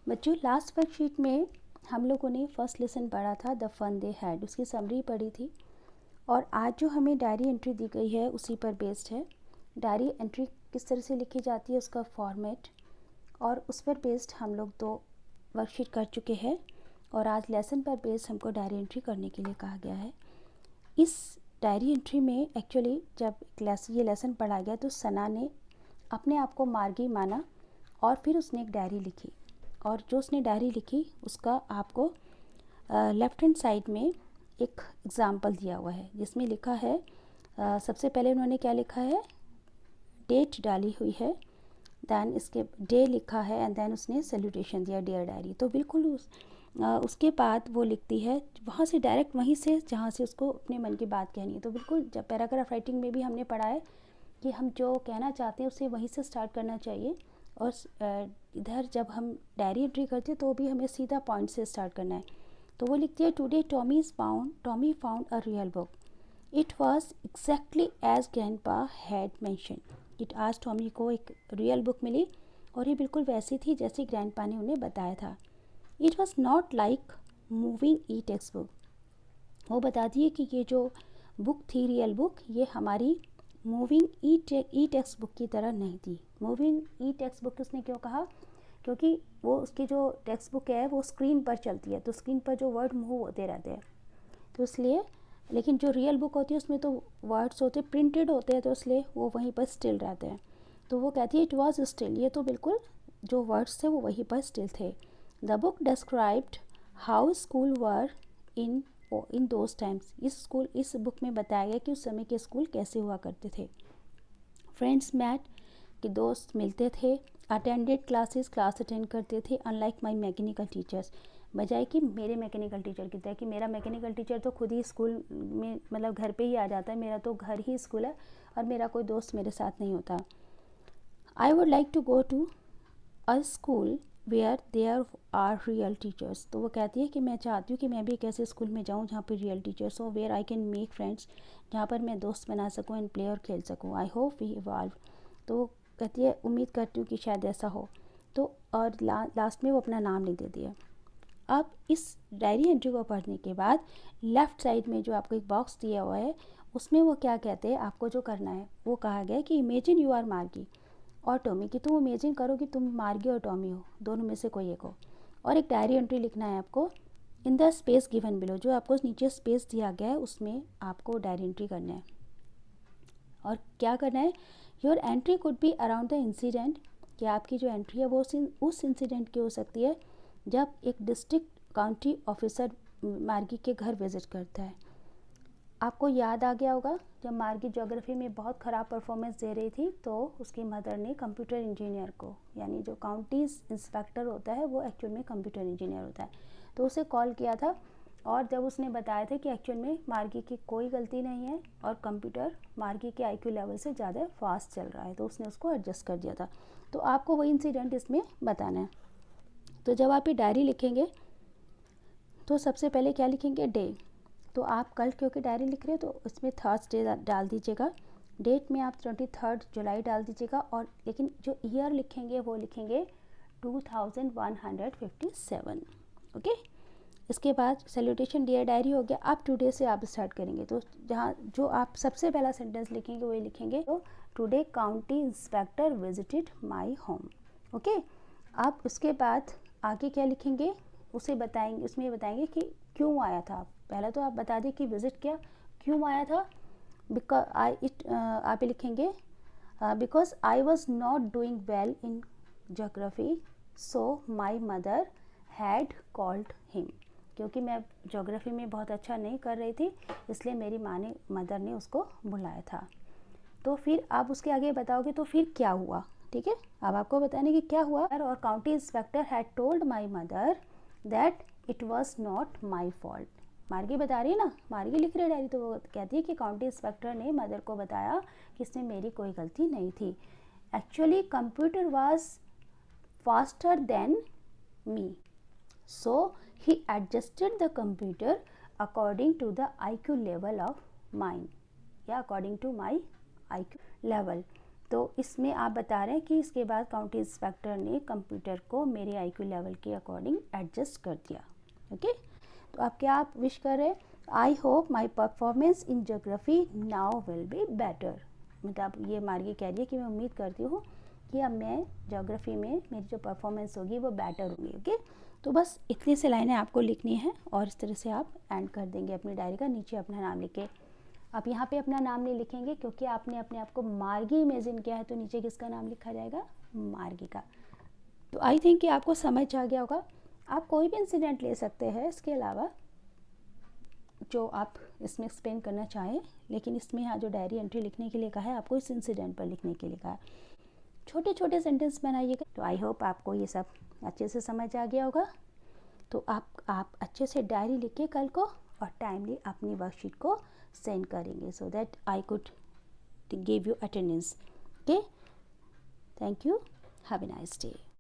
बच्चों last worksheet में हम लोगों ने फर्स्ट लेसन पढ़ा था द फन दे हैड, उसकी समरी पढ़ी थी। और आज जो हमें डायरी एंट्री दी गई है उसी पर बेस्ड है। डायरी एंट्री किस तरह से लिखी जाती है, उसका फॉर्मेट, और उस पर बेस्ड हम लोग 2 वर्कशीट कर चुके हैं। और आज लेसन पर बेस्ड हमको डायरी एंट्री करने के लिए कहा गया है। इस डायरी एंट्री में एक्चुअली जब ये लेसन पढ़ा गया तो सना ने अपने आप को मार्गी माना और फिर उसने एक डायरी लिखी। और जो उसने डायरी लिखी उसका आपको लेफ़्ट हैंड साइड में एक एग्ज़ाम्पल दिया हुआ है जिसमें लिखा है, सबसे पहले उन्होंने क्या लिखा है, डेट डाली हुई है, दैन इसके डे लिखा है एंड देन उसने सैल्यूटेशन दिया, डियर डायरी। तो बिल्कुल उसके बाद वो लिखती है वहाँ से डायरेक्ट, वहीं से जहाँ से उसको अपने मन की बात कहनी है। तो बिल्कुल जब पैराग्राफ राइटिंग में भी हमने पढ़ा है कि हम जो कहना चाहते हैं उसे वहीं से स्टार्ट करना चाहिए। और इधर जब हम डायरी एंट्री करते हैं तो भी हमें सीधा पॉइंट से स्टार्ट करना है। तो वो लिखती है, today Tommy found a real book, it was exactly as grandpa had mentioned. It आज टॉमी को एक रियल बुक मिली और ये बिल्कुल वैसी थी जैसे ग्रैंडपा ने उन्हें बताया था। It was not like moving E text book, वो बता दिए कि ये जो बुक थी रियल बुक, ये हमारी मूविंग ई टेक्स्ट बुक की तरह नहीं थी। मूविंग ई टेक्स्ट बुक उसने क्यों कहा, क्योंकि वो उसकी जो टेक्स्ट बुक है वो स्क्रीन पर चलती है, तो स्क्रीन पर जो वर्ड मूव होते रहते हैं तो इसलिए। लेकिन जो रियल बुक होती है उसमें तो वर्ड्स होते प्रिंटेड होते हैं, तो इसलिए वो वहीं पर स्टिल रहते हैं। तो वो कहती है इट वॉज स्टिल, ये तो बिल्कुल जो वर्ड्स थे वो वहीं पर स्टिल थे। The book described how school were in those times, इस बुक में बताया गया कि उस समय के स्कूल कैसे हुआ करते थे। फ्रेंड्स मैट, कि दोस्त मिलते थे। अटेंडेड क्लासेस, क्लास अटेंड करते थे। अनलाइक माई मैकेनिकल टीचर्स, बजाय कि मेरे मैकेनिकल टीचर की तरह, कि मेरा मैकेनिकल टीचर तो खुद ही स्कूल में मतलब घर पे ही आ जाता है, मेरा तो घर ही स्कूल है और मेरा कोई दोस्त मेरे साथ नहीं होता। I would like to go to a school where there are real teachers, तो वो कहती है कि मैं चाहती हूँ कि मैं भी एक ऐसे स्कूल में जाऊँ जहाँ पर रियल टीचर्स हो, where I can make friends, जहाँ पर मैं दोस्त बना सकूँ एंड प्ले और खेल सकूँ। आई होप वी इवॉल्व, तो वो कहती है उम्मीद करती हूँ कि शायद ऐसा हो। तो और लास्ट में वो अपना नाम लिख देती है। अब इस डायरी एंट्री को पढ़ने के बाद लेफ़्ट साइड में जो आपको एक बॉक्स दिया हुआ है उसमें वो क्या कहते हैं, आपको जो करना है वो कहा गया है कि इमेजिन यू आर मार्गी और टॉमी, कि तुम इमेजिन करो कि तुम मार्गी और टॉमी हो, दोनों में से कोई एक हो। और एक डायरी एंट्री लिखना है आपको in the space given below, जो आपको नीचे स्पेस दिया गया है उसमें आपको डायरी एंट्री करना है। और क्या करना है, your entry could be around the incident, कि आपकी जो एंट्री है वो उस इंसिडेंट की हो सकती है जब एक डिस्ट्रिक्ट काउंटी ऑफिसर मार्गी के घर विजिट करता है। आपको याद आ गया होगा जब मार्गी ज्योग्राफी में बहुत ख़राब परफॉर्मेंस दे रही थी तो उसकी मदर ने कंप्यूटर इंजीनियर को, यानी जो काउंटी इंस्पेक्टर होता है वो एक्चुअल में कंप्यूटर इंजीनियर होता है, तो उसे कॉल किया था। और जब उसने बताया था कि एक्चुअल में मार्गी की कोई गलती नहीं है और कंप्यूटर मार्गी के आईक्यू लेवल से ज़्यादा फास्ट चल रहा है, तो उसने उसको एडजस्ट कर दिया था। तो आपको वही इंसिडेंट इसमें बताना है। तो जब आप ये डायरी लिखेंगे तो सबसे पहले क्या लिखेंगे, डे। तो आप कल क्योंकि डायरी लिख रहे हो तो इसमें थर्सडे डाल दीजिएगा। डेट में आप 23 जुलाई डाल दीजिएगा। और लेकिन जो ईयर लिखेंगे वो लिखेंगे 2157। ओके, इसके बाद सैल्यूटेशन डियर डायरी हो गया। आप टुडे से आप स्टार्ट करेंगे, तो जहाँ जो आप सबसे पहला सेंटेंस लिखेंगे वही लिखेंगे, तो today county inspector visited my home. Okay, आप उसके बाद आगे क्या लिखेंगे उसे बताएंगे, उसमें बताएंगे कि क्यों आया था। पहले तो आप बता दें कि विजिट किया, क्यों आया था, बिकॉज आप लिखेंगे because I was not doing well in geography so my mother had called him, क्योंकि मैं जोग्राफी में बहुत अच्छा नहीं कर रही थी इसलिए मेरी मदर ने उसको बुलाया था। तो फिर आप उसके आगे बताओगे तो फिर क्या हुआ, ठीक है। अब आपको बताने कि क्या हुआ। और county inspector had told my mother that it was not my fault. मार्गी बता रही है ना, मार्गी लिख रही है डायरी, तो वो कहती है कि काउंटी इंस्पेक्टर ने मदर को बताया कि इसमें मेरी कोई गलती नहीं थी। Actually computer was faster than me so he adjusted the computer according to the IQ level of mine, या according to my IQ level. तो इसमें आप बता रहे हैं कि इसके बाद काउंटी इंस्पेक्टर ने कंप्यूटर को मेरे आईक्यू लेवल के अकॉर्डिंग एडजस्ट कर दिया। ओके, तो अब क्या आप विश कर रहे हैं, I hope my performance in geography now will be better. मतलब ये मार्गी कह रही है कि मैं उम्मीद करती हूँ कि अब मैं ज्योग्राफी में मेरी जो परफॉर्मेंस होगी वो बेटर होगी। ओके, तो बस इतनी सी लाइनें आपको लिखनी है और इस तरह से आप एंड कर देंगे अपनी डायरी का। नीचे अपना नाम लिखे। आप यहाँ पे अपना नाम नहीं लिखेंगे क्योंकि आपने अपने आप को मार्गी इमेजिन किया है, तो नीचे किसका नाम लिखा जाएगा, मार्गी का। तो आई थिंक कि आपको समझ आ गया होगा। आप कोई भी इंसिडेंट ले सकते हैं इसके अलावा जो आप इसमें एक्सप्लेन करना चाहें, लेकिन इसमें यहाँ जो डायरी एंट्री लिखने के लिए कहा है आपको इस इंसिडेंट पर लिखने के लिए कहा है। छोटे छोटे सेंटेंस बनाइएगा। तो आई होप आपको ये सब अच्छे से समझ आ गया होगा। तो आप अच्छे से डायरी लिखिए कल को और टाइमली अपनी वर्कशीट को सेंड करेंगे so that I could give you attendance. Okay, thank you, have a nice day.